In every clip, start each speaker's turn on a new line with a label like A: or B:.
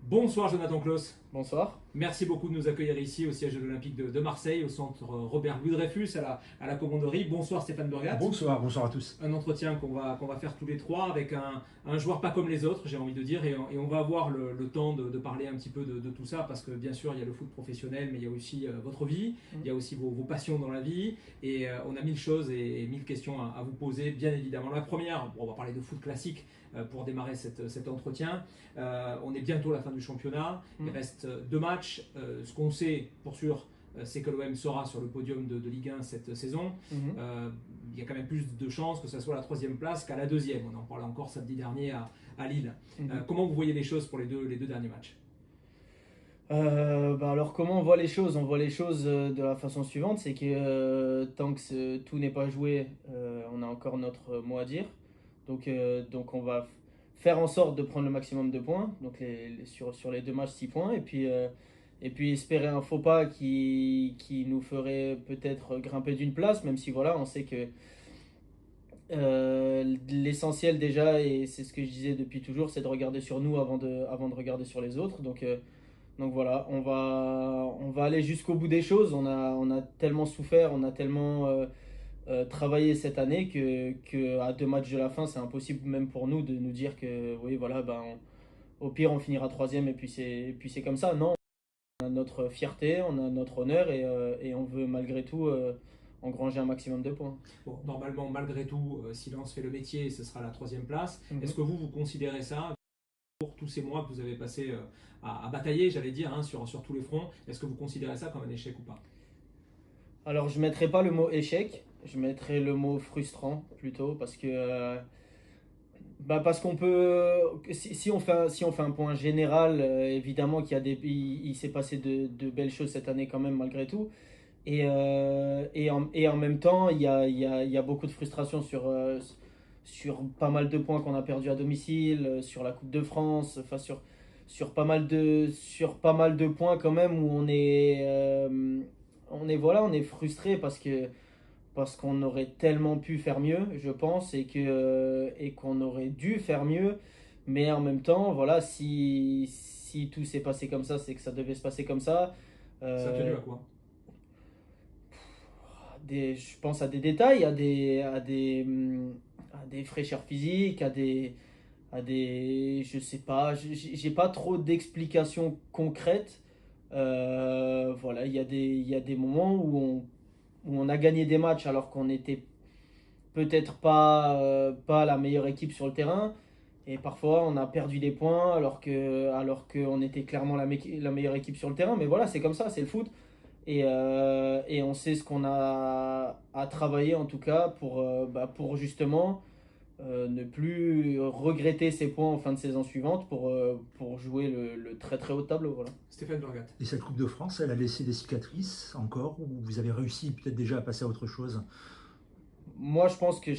A: Bonsoir Jonathan Klaus.
B: Bonsoir.
A: Merci beaucoup de nous accueillir ici au siège de l'Olympique de Marseille, au centre Robert Louis Dreyfus, à la commanderie. Bonsoir Stéphane Burgat.
C: Bonsoir, bonsoir à tous.
A: Un entretien qu'on va faire tous les trois avec un joueur pas comme les autres, j'ai envie de dire, et on va avoir le temps de parler un petit peu de tout ça, parce que bien sûr il y a le foot professionnel, mais il y a aussi votre vie, il y a aussi vos passions dans la vie, et on a mille choses et mille questions à vous poser, bien évidemment. La première, on va parler de foot classique pour démarrer cet entretien. On est bientôt à la fin du championnat, il reste deux matchs. Ce qu'on sait pour sûr, c'est que l'OM sera sur le podium de Ligue 1 cette saison. Il y a quand même plus de chances que ce soit la troisième place qu'à la deuxième. On en parlait encore samedi dernier à Lille. Comment vous voyez les choses pour les deux derniers matchs?
B: Alors comment on voit les choses? On voit les choses de la façon suivante, c'est que tant que tout n'est pas joué, on a encore notre mot à dire. Donc on va faire en sorte de prendre le maximum de points, donc sur les deux matchs 6 points, et puis espérer un faux pas qui nous ferait peut-être grimper d'une place, même si voilà, on sait que l'essentiel déjà, et c'est ce que je disais depuis toujours, c'est de regarder sur nous avant de regarder sur les autres. Donc voilà, on va aller jusqu'au bout des choses. On a tellement souffert, on a tellement travaillé cette année que à deux matchs de la fin, c'est impossible même pour nous de nous dire que oui, voilà, au pire, on finira troisième et puis c'est comme ça. Non, on a notre fierté, on a notre honneur et on veut malgré tout engranger un maximum de points.
A: Bon, normalement, malgré tout, Silence fait le métier, ce sera la troisième place. Est-ce que vous considérez ça, pour tous ces mois que vous avez passé à batailler, j'allais dire, hein, sur tous les fronts, est-ce que vous considérez ça comme un échec ou pas?
B: Alors, je mettrai pas le mot échec, je mettrai le mot frustrant plutôt, parce qu'on peut, si on fait un point général, évidemment qu'il s'est passé de belles choses cette année quand même malgré tout, et en même temps il y a beaucoup de frustration sur pas mal de points qu'on a perdus à domicile, sur la Coupe de France, enfin sur pas mal de points quand même où on est frustré parce qu'on aurait tellement pu faire mieux, je pense, et qu'on aurait dû faire mieux. Mais en même temps, voilà, si tout s'est passé comme ça, c'est que ça devait se passer comme ça.
A: Ça a tenu
B: Euh,
A: à quoi?
B: je pense à des détails, à des fraîcheurs physiques, je sais pas, j'ai pas trop d'explications concrètes. Voilà, il y a des moments où on a gagné des matchs alors qu'on n'était peut-être pas la meilleure équipe sur le terrain. Et parfois, on a perdu des points alors qu'on était clairement la meilleure équipe sur le terrain. Mais voilà, c'est comme ça, c'est le foot. Et on sait ce qu'on a à travailler en tout cas pour justement ne plus regretter ces points en fin de saison suivante pour jouer le très très haut de tableau. Voilà.
A: Stéphane Burgat.
C: Et cette Coupe de France, elle a laissé des cicatrices encore, ou vous avez réussi peut-être déjà à passer à autre chose?
B: Moi, je pense que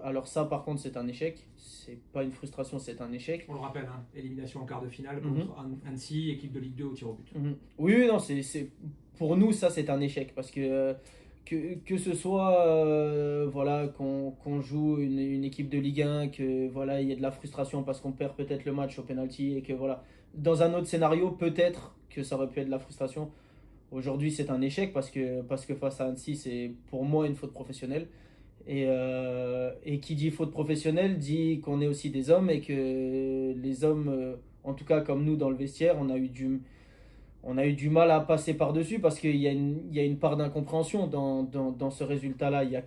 B: alors ça, par contre, c'est un échec. C'est pas une frustration, c'est un échec.
A: On le rappelle, hein, élimination en quart de finale
B: Mhm.
A: contre Annecy, équipe de Ligue 2 au tir au but.
B: Mhm. Oui, oui, non, pour nous, ça, c'est un échec. Parce que ce soit voilà, qu'on joue une équipe de Ligue 1, que voilà, il y a de la frustration parce qu'on perd peut-être le match au penalty, et que voilà, dans un autre scénario, peut-être que ça aurait pu être de la frustration. Aujourd'hui, c'est un échec parce que face à Annecy, c'est pour moi une faute professionnelle. Et qui dit faute professionnelle dit qu'on est aussi des hommes et que les hommes, en tout cas comme nous dans le vestiaire, on a eu du mal à passer par-dessus parce qu'il y a une part d'incompréhension dans ce résultat-là. Il y avait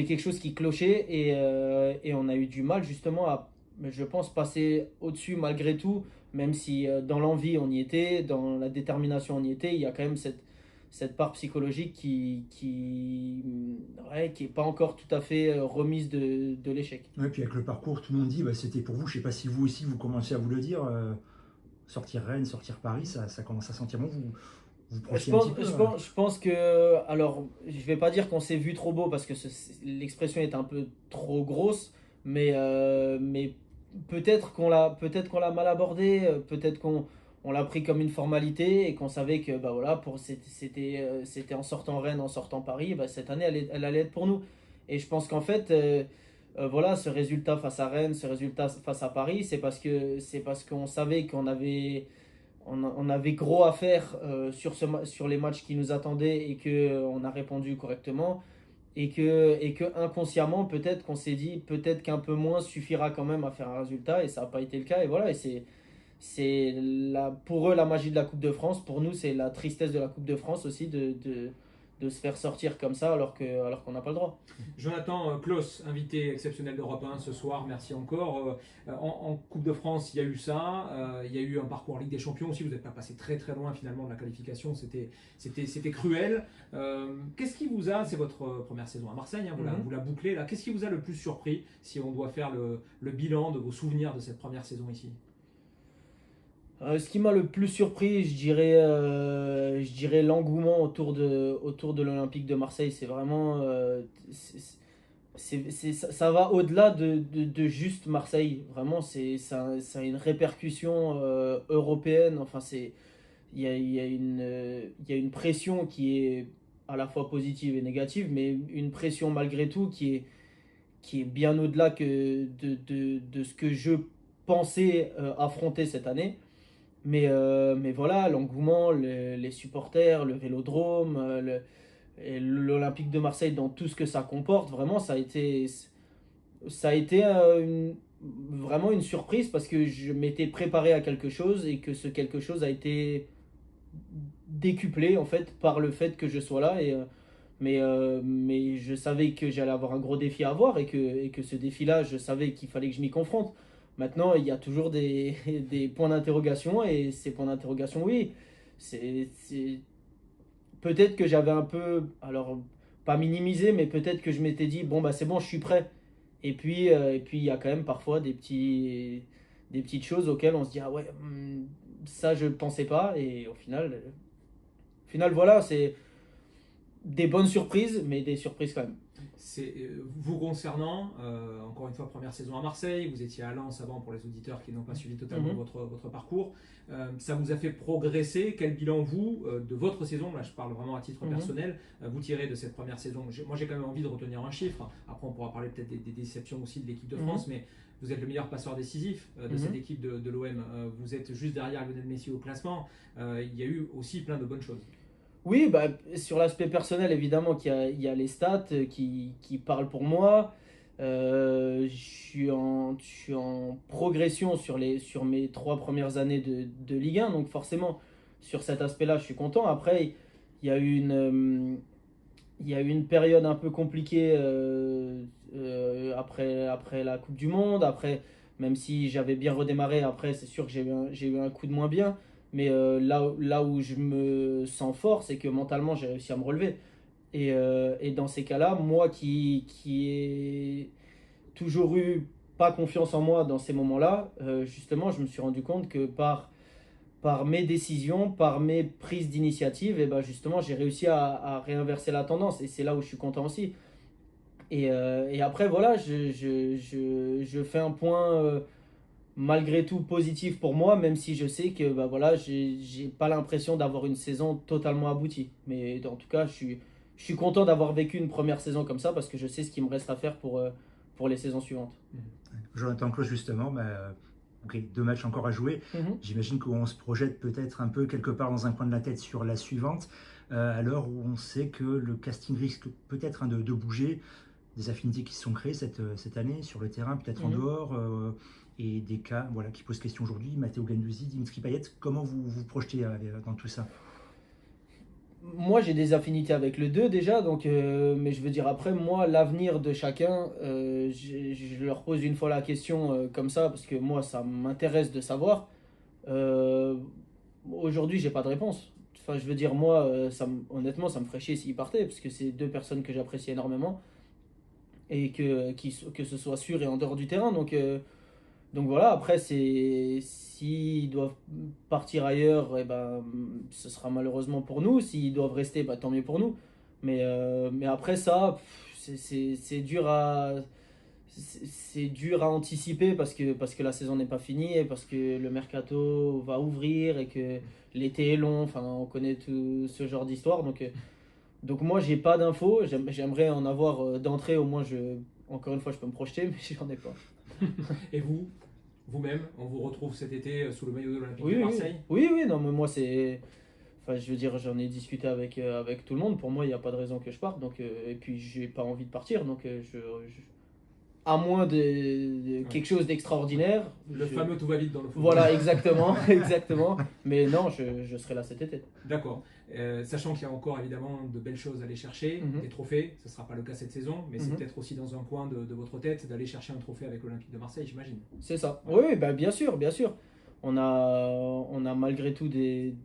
B: quelque chose qui clochait et on a eu du mal justement à, je pense, passer au-dessus malgré tout, même si dans l'envie on y était, dans la détermination on y était, il y a quand même cette part psychologique ouais, qui est pas encore tout à fait remise de l'échec.
C: Ouais, puis avec le parcours, tout le monde dit bah, c'était pour vous. Je sais pas si vous aussi vous commencez à vous le dire. Sortir Rennes, sortir Paris, ça commence à sentir bon. Vous
B: Je
C: projetez un
B: pense,
C: petit peu.
B: je pense, je pense que, alors, je vais pas dire qu'on s'est vu trop beau parce que l'expression est un peu trop grosse, mais peut-être qu'on l'a mal abordé, peut-être qu'on l'a pris comme une formalité et qu'on savait que, bah voilà, c'était en sortant Rennes, en sortant Paris, bah, cette année, elle allait être pour nous. Et je pense qu'en fait, voilà, ce résultat face à Rennes, ce résultat face à Paris, c'est parce qu'on savait on avait gros à faire sur les matchs qui nous attendaient et qu'on a répondu correctement. Et que inconsciemment, peut-être qu'on s'est dit, peut-être qu'un peu moins suffira quand même à faire un résultat, et ça n'a pas été le cas. Et voilà, et pour eux la magie de la Coupe de France, pour nous c'est la tristesse de la Coupe de France aussi de se faire sortir comme ça alors qu'on n'a pas le droit.
A: Jonathan Klaus, invité exceptionnel d'Europe 1 ce soir, merci encore. En Coupe de France, il y a eu ça, il y a eu un parcours en Ligue des Champions aussi, vous n'êtes pas passé très très loin finalement de la qualification, c'était cruel. Qu'est-ce qui vous a, c'est votre première saison à Marseille, hein, vous la bouclez là, qu'est-ce qui vous a le plus surpris si on doit faire le bilan de vos souvenirs de cette première saison ici?
B: Ce qui m'a le plus surpris, je dirais l'engouement autour de l'Olympique de Marseille. C'est vraiment, ça va au-delà de juste Marseille. Vraiment, ça a une répercussion européenne. Enfin, il y a une pression qui est à la fois positive et négative, mais une pression malgré tout qui est bien au-delà de ce que je pensais affronter cette année. Mais voilà, l'engouement, les supporters, le vélodrome, et l'Olympique de Marseille dans tout ce que ça comporte, vraiment, ça a été vraiment une surprise parce que je m'étais préparé à quelque chose et que ce quelque chose a été décuplé en fait par le fait que je sois là. Mais je savais que j'allais avoir un gros défi à avoir et que ce défi-là, je savais qu'il fallait que je m'y confronte. Maintenant, il y a toujours des points d'interrogation et ces points d'interrogation, oui, c'est peut-être que j'avais un peu, alors pas minimisé, mais peut-être que je m'étais dit, bon, bah c'est bon, je suis prêt. Et puis il y a quand même parfois des petites choses auxquelles on se dit, ah ouais, ça je ne pensais pas. Et au final, voilà, c'est des bonnes surprises, mais des surprises quand même.
A: C'est vous concernant, encore une fois, première saison à Marseille, vous étiez à Lens avant pour les auditeurs qui n'ont pas suivi totalement votre parcours. Ça vous a fait progresser. Quel bilan, vous, de votre saison, là je parle vraiment à titre personnel, vous tirez de cette première saison? Moi j'ai quand même envie de retenir un chiffre. Après on pourra parler peut-être des déceptions aussi de l'équipe de France, mais vous êtes le meilleur passeur décisif de cette équipe de l'OM. Vous êtes juste derrière Lionel Messi au classement. Il y a eu aussi plein de bonnes choses.
B: Oui, bah, sur l'aspect personnel, évidemment, il y a les stats qui parlent pour moi. Je suis en progression sur mes 3 premières années de Ligue 1, donc forcément, sur cet aspect-là, je suis content. Après, il y a eu une période un peu compliquée après la Coupe du Monde. Après, même si j'avais bien redémarré, après, c'est sûr que j'ai eu un coup de moins bien. Mais là où je me sens fort, c'est que mentalement, j'ai réussi à me relever. Et dans ces cas-là, moi qui ai toujours eu pas confiance en moi dans ces moments-là, justement, je me suis rendu compte que par mes décisions, par mes prises d'initiative, et ben justement, j'ai réussi à réinverser la tendance. Et c'est là où je suis content aussi. Et après, voilà, je fais un point malgré tout positif pour moi, même si je sais que bah, voilà, j'ai pas l'impression d'avoir une saison totalement aboutie. Mais en tout cas, je suis content d'avoir vécu une première saison comme ça parce que je sais ce qu'il me reste à faire pour les saisons suivantes.
C: Jonathan Klaus, justement, ok, 2 matchs encore à jouer. J'imagine qu'on se projette peut-être un peu quelque part dans un coin de la tête sur la suivante, à l'heure où on sait que le casting risque peut-être de bouger, des affinités qui se sont créées cette année sur le terrain, peut-être en dehors, et des cas voilà, qui posent question aujourd'hui, Matteo Guendouzi, Dimitri Payet. Comment vous projetez dans tout ça?
B: Moi, j'ai des affinités avec le 2 déjà, donc, mais je veux dire, après, moi, l'avenir de chacun, je leur pose une fois la question comme ça, parce que moi, ça m'intéresse de savoir. Aujourd'hui, j'ai pas de réponse. Enfin, je veux dire, moi, honnêtement, ça me ferait chier s'ils partaient, parce que c'est 2 personnes que j'apprécie énormément, et que ce soit sûr et en dehors du terrain. Donc voilà, après, s'ils doivent partir ailleurs, ce sera malheureusement pour nous. S'ils doivent rester, tant mieux pour nous. Mais après ça, c'est dur à anticiper parce que la saison n'est pas finie et parce que le mercato va ouvrir et que l'été est long. Enfin, on connaît tout ce genre d'histoire. Donc moi, j'ai pas d'infos. J'aimerais en avoir d'entrée, au moins encore une fois, je peux me projeter, mais j'en ai pas.
A: Et vous-même, on vous retrouve cet été sous le maillot de l'Olympique
B: Oui,
A: de
B: oui,
A: Marseille?
B: oui, non, mais moi, c'est. Enfin, je veux dire, j'en ai discuté avec tout le monde. Pour moi, il n'y a pas de raison que je parte. Donc, et puis, j'ai pas envie de partir. Donc, à moins de quelque chose d'extraordinaire.
A: Le fameux tout va vite dans le football.
B: Voilà, exactement, exactement. Mais non, je serai là cet été.
A: D'accord. Sachant qu'il y a encore évidemment de belles choses à aller chercher, des trophées, ce ne sera pas le cas cette saison, mais c'est peut-être aussi dans un coin de votre tête d'aller chercher un trophée avec l'Olympique de Marseille, j'imagine.
B: C'est ça. Oui, bah, bien sûr, bien sûr. On a malgré tout des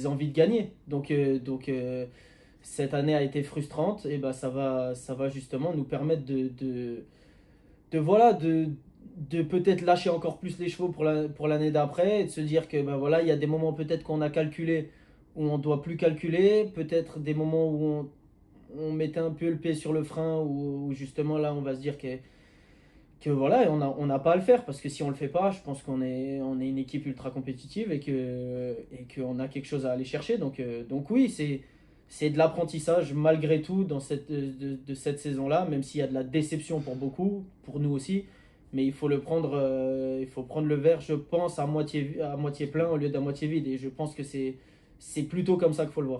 B: envies de gagner. Donc, cette année a été frustrante, et bah, ça va justement nous permettre voilà, de peut-être lâcher encore plus les chevaux pour l'année d'après, et de se dire que bah, voilà, il y a des moments peut-être qu'on a calculé où on ne doit plus calculer, peut-être des moments où on mettait un peu le pied sur le frein, où justement là on va se dire que voilà, on n'a pas à le faire, parce que si on le fait pas, je pense qu'on est une équipe ultra compétitive et qu'on a quelque chose à aller chercher. Donc oui, c'est de l'apprentissage malgré tout dans de cette saison-là, même s'il y a de la déception pour beaucoup, pour nous aussi. Mais il faut prendre le verre, je pense, à moitié plein au lieu d'à moitié vide. Et je pense que c'est plutôt comme ça qu'il faut le voir.